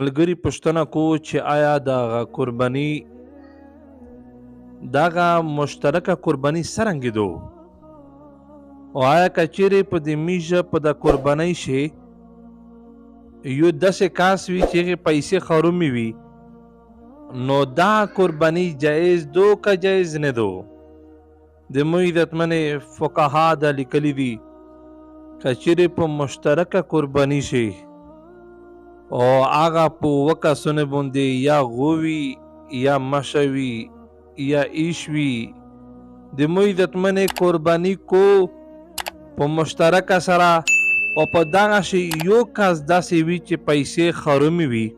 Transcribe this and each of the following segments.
ملګري پوښتنه کو چې آیا دغه قرباني دغه مشترکه قرباني څرنګه دو او آیا که چیرې په دې میژه په د قربانۍ شي یو داسې کاس وي چې هغې پیسې خرومې وي نو دا قرباني جایز دو که جایز نه دو د موږ عزتمنې فقها دا لیکلي دي که چیرې په مشترکه قرباني شي او هغه په اووه کسونو باندې یا غووي یا مشه وي یا ایش وي د موږ عزتمنې قرباني کو په مشترکه سره او په دغه شي یو کس داسې وي چې پیسې خرومې وي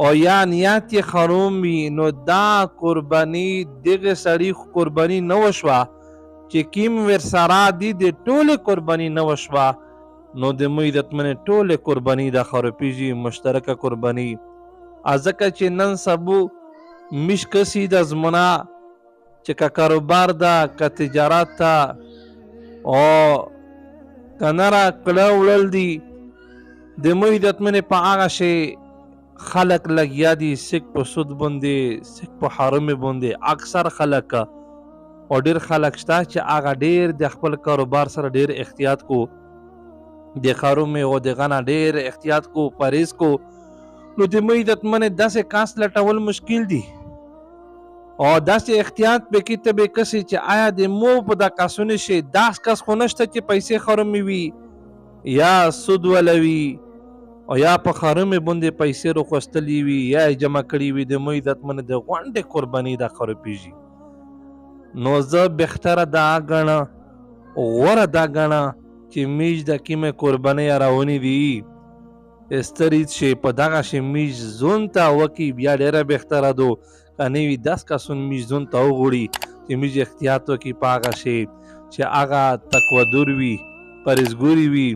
او یا نیت یې خروم وي نو دا قرباني دغه سړي قرباني نه وشوه چې کیم ورسره دي د ټولې قرباني نه وشوه نو د موږ عزتمنې ټولې قرباني دا خروپیږي مشترکه قرباني ځکه چې نن سبو میش کسي د زمونه چې که کاروبار ده که تجارت ته او که نره کړه وړل دي د موږ عزتمنې په هغه شی خلک لګیا دي سک په سود باندې سک په حرمې باندې اکثر خلک او ډېر خلک شته چې هغه ډېر د خپل کاروبار سره ډېر احتیاط کو د خرومې او دغه نه ډېر احتیاط کو پرهیز کو نو د موږ عزتمنې داسې کاس لټول مشکل دي او داسې احتیاط پکې ته به کسي چې آیا د مو په دا کاسونه شي داس کس خو نشته چې پیسې خرومې وي یا سود ولوي او یا په خرومې باندې پیسې راخوستلې وي یا یې جمع کړي وي د موږ عزتمنې د غونډې قرباني دا خروپیږي نو زه بهتره دا ګڼه غوره دا ګڼه چې میج د کومې قربانۍ راونې دي سترید شي په دغه شي میج زون ته وکړي بیا ډېره بهتره دو که نه وي 10 کسون میج زون ته وغوړي چې میج احتیاط وکړي په هغه شی چې هغه تقوادور وي پرهیزګوري وي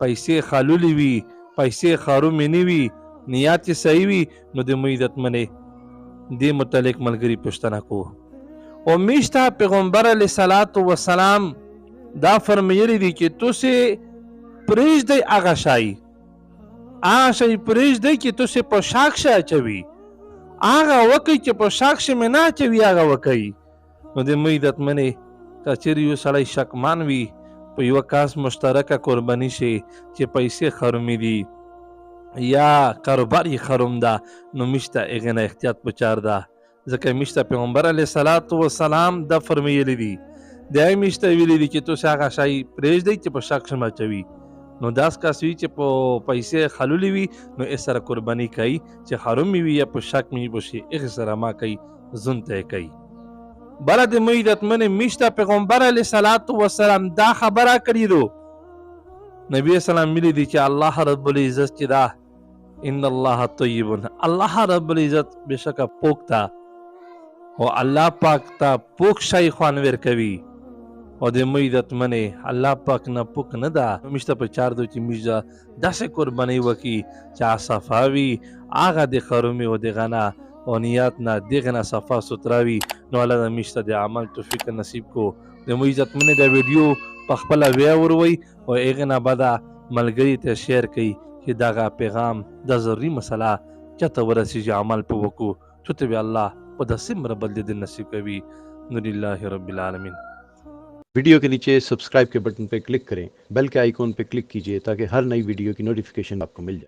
پیسې خالولې وي پیسې خرومې نه وي نیت یې صحیح وي نو د موږ عزتمنې دې متعلق ملګري پوښتنه کو او میج ته پیغمبر علیه صلات وسلام دا فرمیلی دی چې تاسې پرېږدئ هغه شی پرېږدئ چې تاسې په شاک شی اچوي هغه وکئ چې په شاک شی مې نه اچوي هغه وکئ نو د موږ عزتمنې که چیرې یو سړی شکمن وي په یوه کاس مشترکه قرباني شي چې پیسې خرومې دي یا کاروبار یې خروم ده نو موږ ته هغې نه احتیاط پکار ده ځکه موږ ته پیغمبر علیه صلات وسلام دا فرمیلی دي د هغې موږ ته ویلي دي چې تاسې هغه شی پرېږدئ چې په شک شم اچوي نو داس کس وي چې په پیسې خلولې وي نو یې سره قرباني کوي چې خرومې وي یا په شک مې وشي هغې سره ما کوي زون ته یې کوي بله د موږ عزتمنې موږ ته پیغمبر علیه صلات وسلام دا خبره کړې دو نبي اسلام ویلي دي چې الله رب العزت چې دا ان الله طیب الله رب العزت بېشکه پوک ته او الله پاک ته پوک شی خوند ورکوي او د موږ عزتمنې الله پاک نه پوک نه ده موږ ته په چار دو چې موږ داسې قربانۍ وکړي چې صفا وي هغه د خرومې او دغه نه او نیت نه دغه نه صفا سوتره وي نو الله د موږ ته د عمل توفیق نصیب کو د موږ عزتمنې دا ویډیو په خپله ویاوروئ او هغې نه بعده ملګري ته شیر کوي چې دغه پیغام دا ضروري مسله چاته ورسېږي عمل په وکړو تو ته به الله په داسې مره بدلېدل نصیب کوي نو لله رب العالمین वीडियो के नीचे सब्सक्राइब के बटन पर क्लिक करें, बेल के आइकॉन पर क्लिक कीजिए ताकि हर नई वीडियो की नोटिफिकेशन आपको मिल जाए।